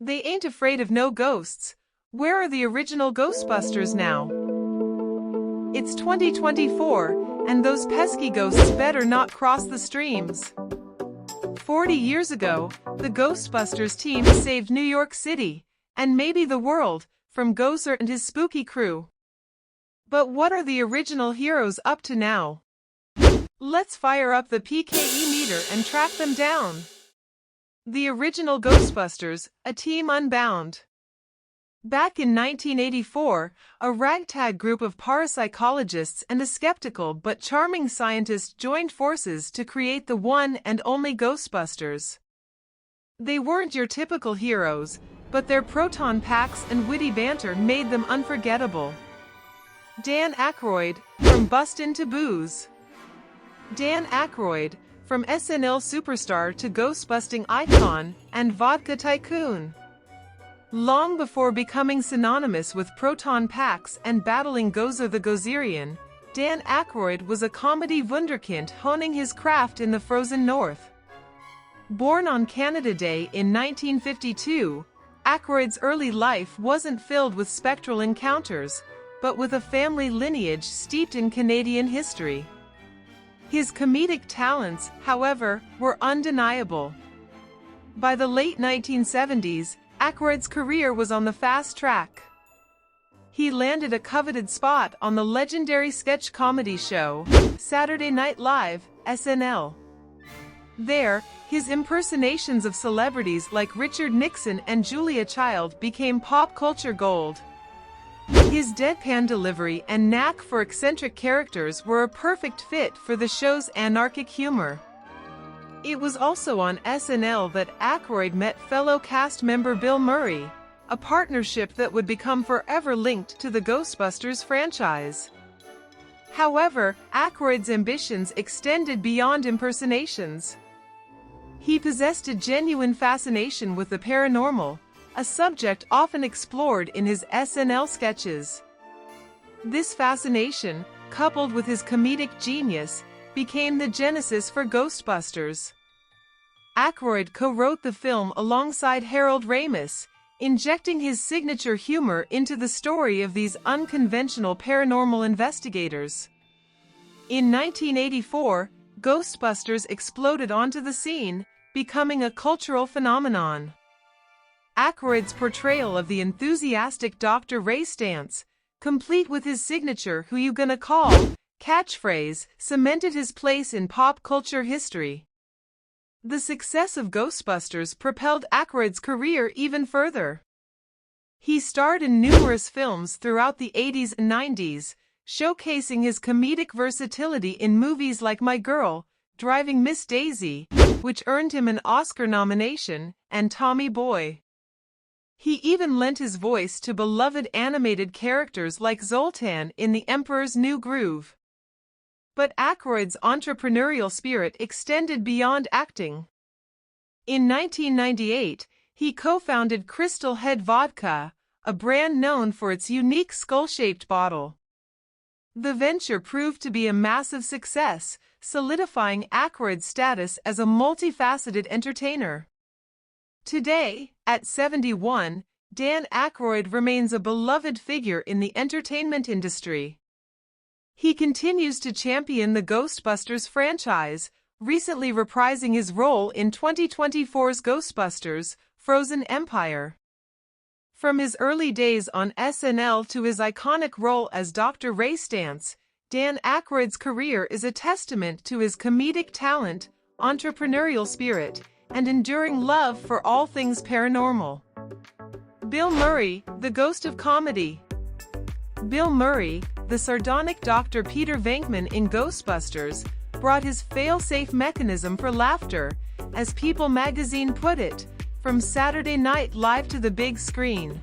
They ain't afraid of no ghosts. Where are the original Ghostbusters now? It's 2024, and those pesky ghosts better not cross the streams. 40 years ago, the Ghostbusters team saved New York City, and maybe the world, from Gozer and his spooky crew. But what are the original heroes up to now? Let's fire up the PKE meter and track them down. The original Ghostbusters, a team unbound. Back in 1984, a ragtag group of parapsychologists and a skeptical but charming scientist joined forces to create the one and only Ghostbusters. They weren't your typical heroes, but their proton packs and witty banter made them unforgettable. Dan Aykroyd, from Bustin' to Booze. Dan Aykroyd, from SNL superstar to ghost-busting icon and vodka tycoon. Long before becoming synonymous with proton packs and battling Gozer the Gozerian, Dan Aykroyd was a comedy wunderkind honing his craft in the frozen north. Born on Canada Day in 1952, Aykroyd's early life wasn't filled with spectral encounters, but with a family lineage steeped in Canadian history. His comedic talents, however, were undeniable. By the late 1970s, Aykroyd's career was on the fast track. He landed a coveted spot on the legendary sketch comedy show, Saturday Night Live, SNL. There, his impersonations of celebrities like Richard Nixon and Julia Child became pop culture gold. His deadpan delivery and knack for eccentric characters were a perfect fit for the show's anarchic humor. It was also on SNL that Aykroyd met fellow cast member Bill Murray, a partnership that would become forever linked to the Ghostbusters franchise. However, Aykroyd's ambitions extended beyond impersonations. He possessed a genuine fascination with the paranormal, a subject often explored in his SNL sketches. This fascination, coupled with his comedic genius, became the genesis for Ghostbusters. Aykroyd co-wrote the film alongside Harold Ramis, injecting his signature humor into the story of these unconventional paranormal investigators. In 1984, Ghostbusters exploded onto the scene, becoming a cultural phenomenon. Aykroyd's portrayal of the enthusiastic Dr. Ray Stantz, complete with his signature "Who you gonna call?" catchphrase, cemented his place in pop culture history. The success of Ghostbusters propelled Aykroyd's career even further. He starred in numerous films throughout the 80s and 90s, showcasing his comedic versatility in movies like My Girl, Driving Miss Daisy, which earned him an Oscar nomination, and Tommy Boy. He even lent his voice to beloved animated characters like Zoltan in The Emperor's New Groove. But Aykroyd's entrepreneurial spirit extended beyond acting. In 1998, he co-founded Crystal Head Vodka, a brand known for its unique skull-shaped bottle. The venture proved to be a massive success, solidifying Aykroyd's status as a multifaceted entertainer. Today, at 71, Dan Aykroyd remains a beloved figure in the entertainment industry. He continues to champion the Ghostbusters franchise, recently reprising his role in 2024's Ghostbusters: Frozen Empire. From his early days on SNL to his iconic role as Dr. Ray Stantz, Dan Aykroyd's career is a testament to his comedic talent, entrepreneurial spirit, and enduring love for all things paranormal. Bill Murray, the ghost of comedy. Bill Murray, the sardonic Dr. Peter Venkman in Ghostbusters, brought his fail-safe mechanism for laughter, as People magazine put it, from Saturday Night Live to the big screen.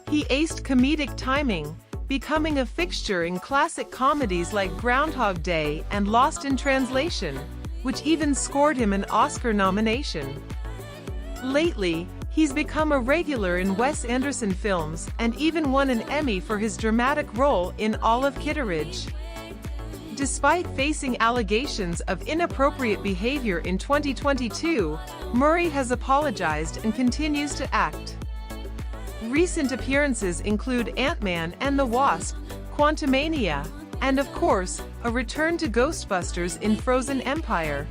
He aced comedic timing, becoming a fixture in classic comedies like Groundhog Day and Lost in Translation, which even scored him an Oscar nomination. Lately, he's become a regular in Wes Anderson films and even won an Emmy for his dramatic role in Olive Kitteridge. Despite facing allegations of inappropriate behavior in 2022, Murray has apologized and continues to act. Recent appearances include Ant-Man and the Wasp, Quantumania, and of course, a return to Ghostbusters in Frozen Empire.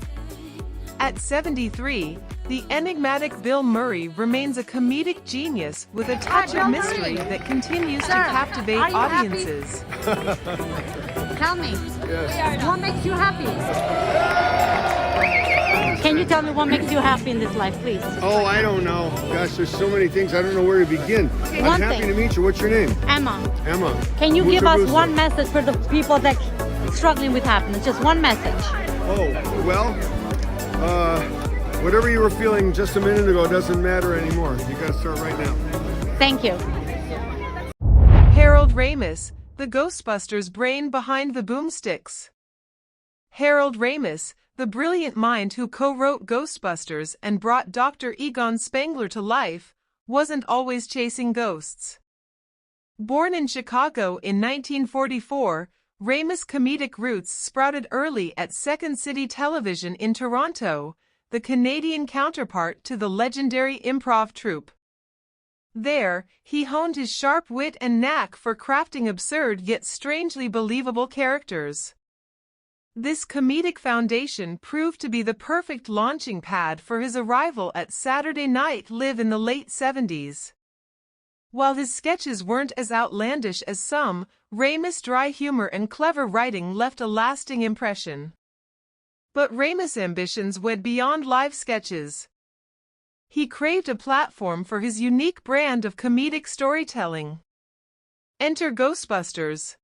At 73, the enigmatic Bill Murray remains a comedic genius with a touch of mystery that continues to captivate audiences. Tell me, Yes. what makes you happy? Can you tell me what makes you happy in this life, please? Oh, I don't know. Gosh, there's so many things. I don't know where to begin. I'm One happy thing. to meet you. What's your name? Emma, Emma. can you give Mucho us gusto. one message for the people that struggling with happiness? Just one message. Oh, well, whatever you were feeling just a minute ago doesn't matter anymore. You gotta start right now. Thank you. Harold Ramis, the Ghostbusters brain behind the boomsticks. Harold Ramis, the brilliant mind who co-wrote Ghostbusters and brought Dr. Egon Spengler to life, wasn't always chasing ghosts. Born in Chicago in 1944, Ramis' comedic roots sprouted early at Second City Television in Toronto, the Canadian counterpart to the legendary improv troupe. There, he honed his sharp wit and knack for crafting absurd yet strangely believable characters. This comedic foundation proved to be the perfect launching pad for his arrival at Saturday Night Live in the late 70s. While his sketches weren't as outlandish as some, Ramis' dry humor and clever writing left a lasting impression. But Ramis' ambitions went beyond live sketches. He craved a platform for his unique brand of comedic storytelling. Enter Ghostbusters.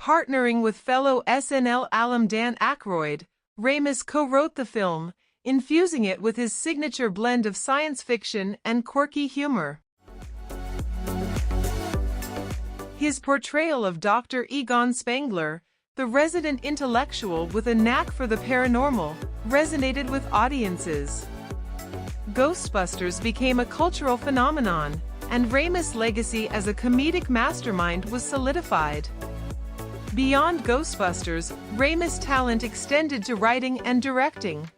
Partnering with fellow SNL alum Dan Aykroyd, Ramis co-wrote the film, infusing it with his signature blend of science fiction and quirky humor. His portrayal of Dr. Egon Spengler, the resident intellectual with a knack for the paranormal, resonated with audiences. Ghostbusters became a cultural phenomenon, and Ramis' legacy as a comedic mastermind was solidified. Beyond Ghostbusters, Ramis' talent extended to writing and directing.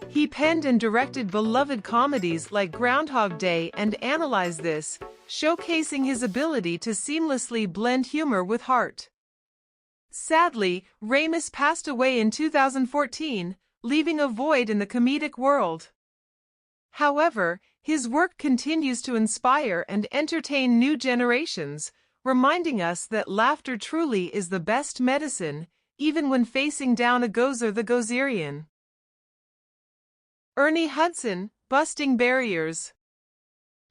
He penned and directed beloved comedies like Groundhog Day and Analyze This, showcasing his ability to seamlessly blend humor with heart. Sadly, Ramis passed away in 2014, leaving a void in the comedic world. However, his work continues to inspire and entertain new generations, reminding us that laughter truly is the best medicine, even when facing down a Gozer the Gozerian. Ernie Hudson, busting barriers.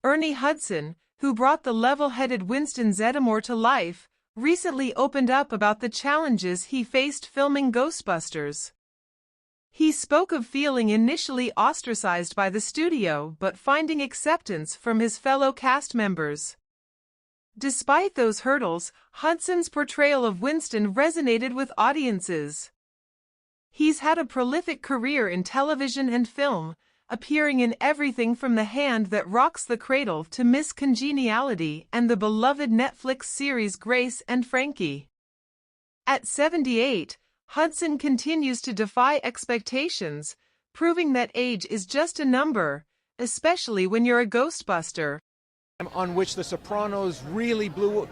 Ernie Hudson, who brought the level-headed Winston Zeddemore to life, recently opened up about the challenges he faced filming Ghostbusters. He spoke of feeling initially ostracized by the studio but finding acceptance from his fellow cast members. Despite those hurdles, Hudson's portrayal of Winston resonated with audiences. He's had a prolific career in television and film, appearing in everything from The Hand That Rocks the Cradle to Miss Congeniality and the beloved Netflix series Grace and Frankie. At 78, Hudson continues to defy expectations, proving that age is just a number, especially when you're a Ghostbuster. On which The Sopranos really blew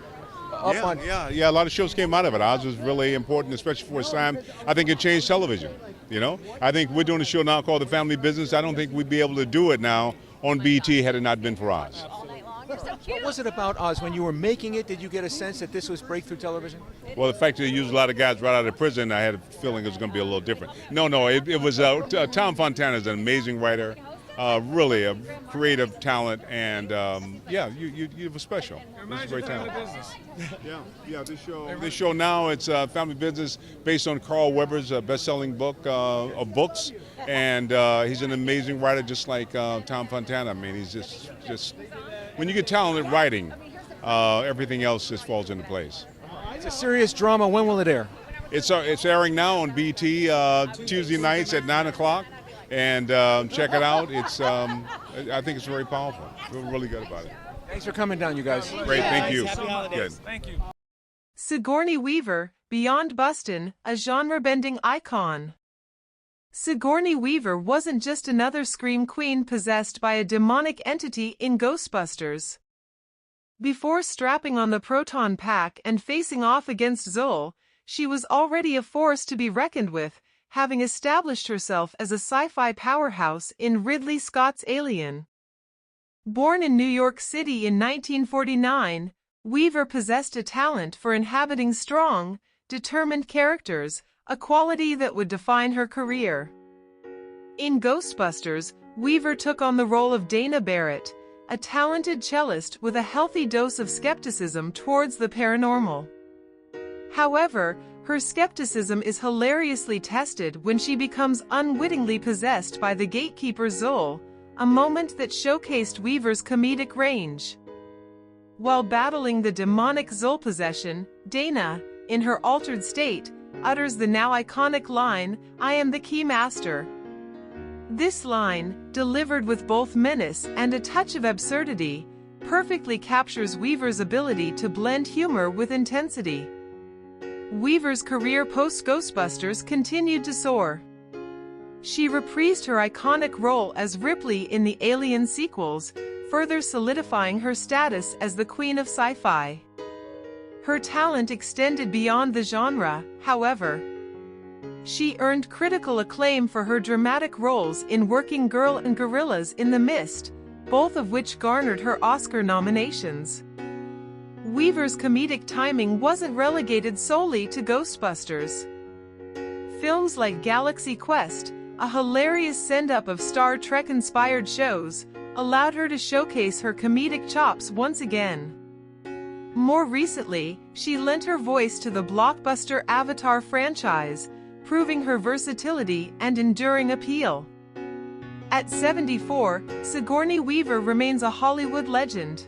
up on. Yeah, a lot of shows came out of it. Ours was really important, especially for its time. I think it changed television, you know? I think we're doing a show now called The Family Business. I don't think we'd be able to do it now on BET had it not been for Oz. What was it about Oz? When you were making it, did you get a sense that this was breakthrough television? Well, the fact that they used a lot of guys right out of prison, I had a feeling it was going to be a little different. No, it was Tom Fontana is an amazing writer. Really a creative talent, and you were special. It was a great talent. Yeah. This show now it's Family Business, based on Carl Weber's best-selling book of books, and he's an amazing writer, just like Tom Fontana. I mean, he's just when you get talent at writing, everything else just falls into place. It's a serious drama. When will it air? It's airing now on BET Tuesday nights at 9 o'clock. And check it out. I think it's very powerful. I feel really good about it. Thanks for coming down, you guys. Great, thank you. Happy holidays. Good. Thank you. Sigourney Weaver, beyond bustin', a genre-bending icon. Sigourney Weaver wasn't just another scream queen possessed by a demonic entity in Ghostbusters. Before strapping on the proton pack and facing off against Zol, she was already a force to be reckoned with, having established herself as a sci-fi powerhouse in Ridley Scott's Alien. Born in New York City in 1949, Weaver possessed a talent for inhabiting strong, determined characters, a quality that would define her career. In Ghostbusters, Weaver took on the role of Dana Barrett, a talented cellist with a healthy dose of skepticism towards the paranormal. However, her skepticism is hilariously tested when she becomes unwittingly possessed by the gatekeeper Zol, a moment that showcased Weaver's comedic range. While battling the demonic Zol possession, Dana, in her altered state, utters the now iconic line, "I am the key master." This line, delivered with both menace and a touch of absurdity, perfectly captures Weaver's ability to blend humor with intensity. Weaver's career post-Ghostbusters continued to soar. She reprised her iconic role as Ripley in the Alien sequels, further solidifying her status as the queen of sci-fi. Her talent extended beyond the genre, however. She earned critical acclaim for her dramatic roles in Working Girl and Gorillas in the Mist, both of which garnered her Oscar nominations. Weaver's comedic timing wasn't relegated solely to Ghostbusters. Films like Galaxy Quest, a hilarious send-up of Star Trek-inspired shows, allowed her to showcase her comedic chops once again. More recently, she lent her voice to the blockbuster Avatar franchise, proving her versatility and enduring appeal. At 74, Sigourney Weaver remains a Hollywood legend.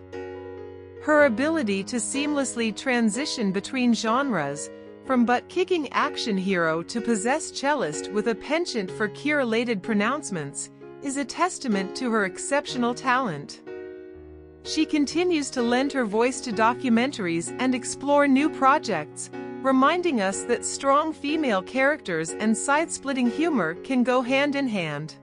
Her ability to seamlessly transition between genres, from butt-kicking action hero to possessed cellist with a penchant for curated pronouncements, is a testament to her exceptional talent. She continues to lend her voice to documentaries and explore new projects, reminding us that strong female characters and side-splitting humor can go hand in hand.